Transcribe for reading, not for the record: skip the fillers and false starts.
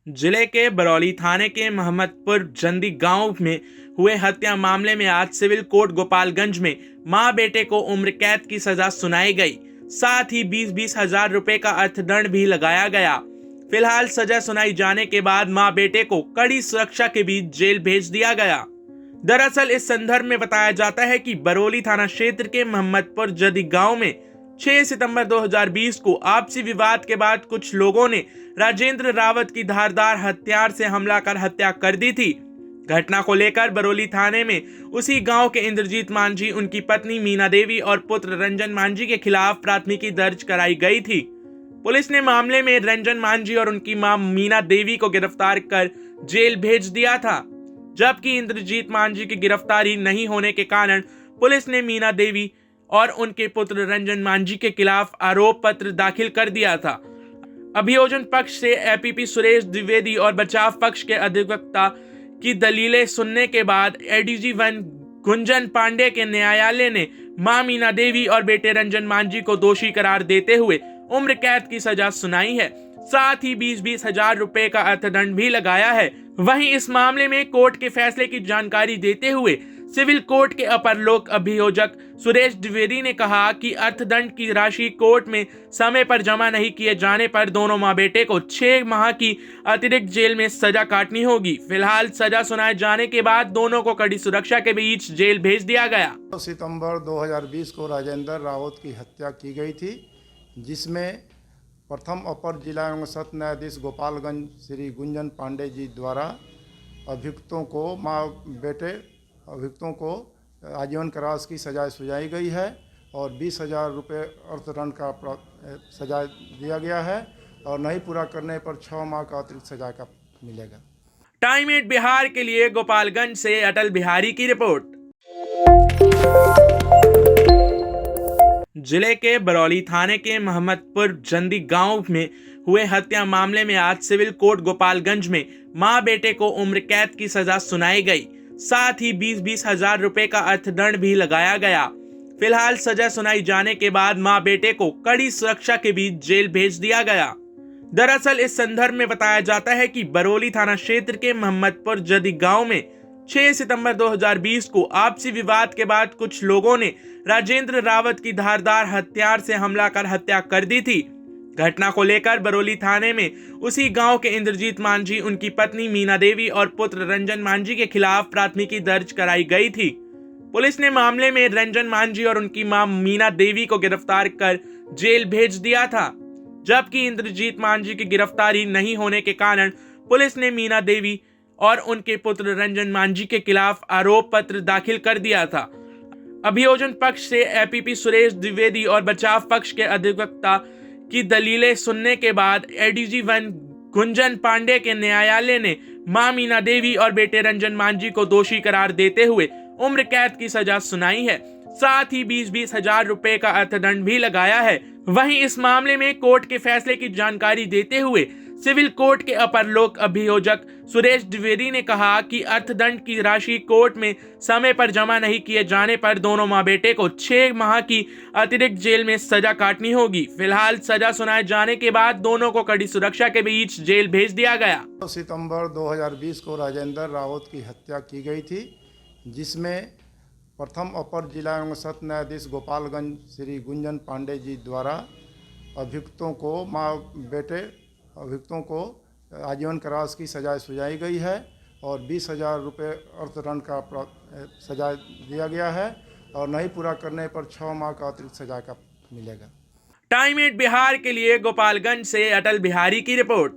जिले के बरौली थाने के मोहम्मदपुर जंदी गांव में हुए हत्या मामले में आज सिविल कोर्ट गोपालगंज में मां बेटे को उम्र कैद की सजा सुनाई गई। साथ ही 20-20 हजार रुपए का अर्थदंड भी लगाया गया। फिलहाल सजा सुनाई जाने के बाद मां बेटे को कड़ी सुरक्षा के बीच जेल भेज दिया गया। दरअसल इस संदर्भ में बताया जाता है कि बरौली थाना क्षेत्र के मोहम्मदपुर जंदी गांव में 6 सितंबर 2020 को आपसी विवाद के बाद कुछ लोगों ने राजेंद्र रावत की धारदार हथियार से हमला कर हत्या कर दी थी। घटना को लेकर बरौली थाने में उसी गांव के इंद्रजीत मांझी, उनकी पत्नी मीना देवी और पुत्र रंजन मांझी के खिलाफ प्राथमिकी दर्ज कराई गई थी। पुलिस ने मामले में रंजन मांझी और उनकी मां मीना देवी को गिरफ्तार कर जेल भेज दिया था, जबकि इंद्रजीत मांझी की गिरफ्तारी नहीं होने के कारण पुलिस ने मीना देवी और उनके पुत्र रंजन मांझी के खिलाफ आरोप पत्र दाखिल कर दिया था। अभियोजन पक्ष से एपीपी सुरेश द्विवेदी और बचाव पक्ष के अधिवक्ता की दलीलें सुनने के बाद एडीजी 1 गुंजन पांडे के न्यायालय ने मां मीना देवी और बेटे रंजन मांझी को दोषी करार देते हुए उम्र कैद की सजा सुनाई है। साथ ही 20-20 हजार रुपए का अर्थदंड भी लगाया है। वहीं इस मामले में कोर्ट के फैसले की जानकारी देते हुए सिविल कोर्ट के अपर लोक अभियोजक सुरेश द्विवेदी ने कहा कि अर्थदंड की राशि कोर्ट में समय पर जमा नहीं किए जाने पर दोनों मां बेटे को 6 माह की अतिरिक्त जेल में सजा काटनी होगी। फिलहाल सजा सुनाए जाने के बाद दोनों को कड़ी सुरक्षा के बीच जेल भेज दिया गया। सितंबर 2020 को राजेंद्र रावत की हत्या की गई थी, जिसमें प्रथम अपर जिला एवं सत्र न्यायाधीश गोपालगंज श्री गुंजन पांडे जी द्वारा अभियुक्तों को आजीवन कारावास की सजा सुनाई गई है और 20,000 रुपये अर्थदंड का सजा दिया गया है और नहीं पूरा करने पर 6 माह का अतिरिक्त सजा का मिलेगा। टाइम 8 बिहार के लिए गोपालगंज से अटल बिहारी की रिपोर्ट। जिले के बरौली थाने के मोहम्मदपुर जंदी गांव में हुए हत्या मामले में आज सिविल कोर्ट गोपालगंज में मां बेटे को उम्र कैद की सजा सुनाई गई। साथ ही 20-20 हजार रुपए का अर्थदंड भी लगाया गया। फिलहाल सजा सुनाई जाने के बाद मां बेटे को कड़ी सुरक्षा के बीच जेल भेज दिया गया। दरअसल इस संदर्भ में बताया जाता है कि बरौली थाना क्षेत्र के मोहम्मदपुर जंदी गांव में 6 सितंबर 2020 को आपसी विवाद के बाद कुछ लोगों ने राजेंद्र रावत की धारदार हथियार से हमला कर हत्या कर दी थी। घटना को लेकर बरौली थाने में उसी गांव के इंद्रजीत मांझी, उनकी पत्नी मीना देवी और पुत्र रंजन मांझी के खिलाफ प्राथमिकी दर्ज कराई गई थी। पुलिस ने मामले में रंजन मांझी और उनकी मां मीना देवी को गिरफ्तार कर जेल भेज दिया था, जबकि इंद्रजीत मांझी की गिरफ्तारी नहीं होने के कारण पुलिस ने मीना देवी और उनके पुत्र रंजन मांझी के खिलाफ आरोप पत्र दाखिल कर दिया था। अभियोजन पक्ष से एपीपी सुरेश द्विवेदी और बचाव पक्ष के अधिवक्ता की दलीलें सुनने के बाद एडीजी 1 गुंजन पांडे के न्यायालय ने मां मीना देवी और बेटे रंजन मांझी को दोषी करार देते हुए उम्र कैद की सजा सुनाई है। साथ ही 20-20 हजार रुपए का अर्थदंड भी लगाया है। वहीं इस मामले में कोर्ट के फैसले की जानकारी देते हुए सिविल कोर्ट के अपर लोक अभियोजक सुरेश द्विवेदी ने कहा कि अर्थदंड की राशि कोर्ट में समय पर जमा नहीं किए जाने पर दोनों मां बेटे को 6 माह की अतिरिक्त जेल में सजा काटनी होगी। फिलहाल सजा सुनाए जाने के बाद दोनों को कड़ी सुरक्षा के बीच जेल भेज दिया गया। सितंबर 2020 को राजेंद्र रावत की हत्या की गई थी, जिसमें प्रथम अपर जिला एवं सत्र न्यायाधीश गोपालगंज श्री गुंजन पांडे जी द्वारा अभियुक्तों को आजीवन कारावास की सजा सुनाई गई है और 20,000 रुपये अर्थदंड का सजा दिया गया है और नहीं पूरा करने पर 6 माह का अतिरिक्त सजा का मिलेगा। टाइम 8 बिहार के लिए गोपालगंज से अटल बिहारी की रिपोर्ट।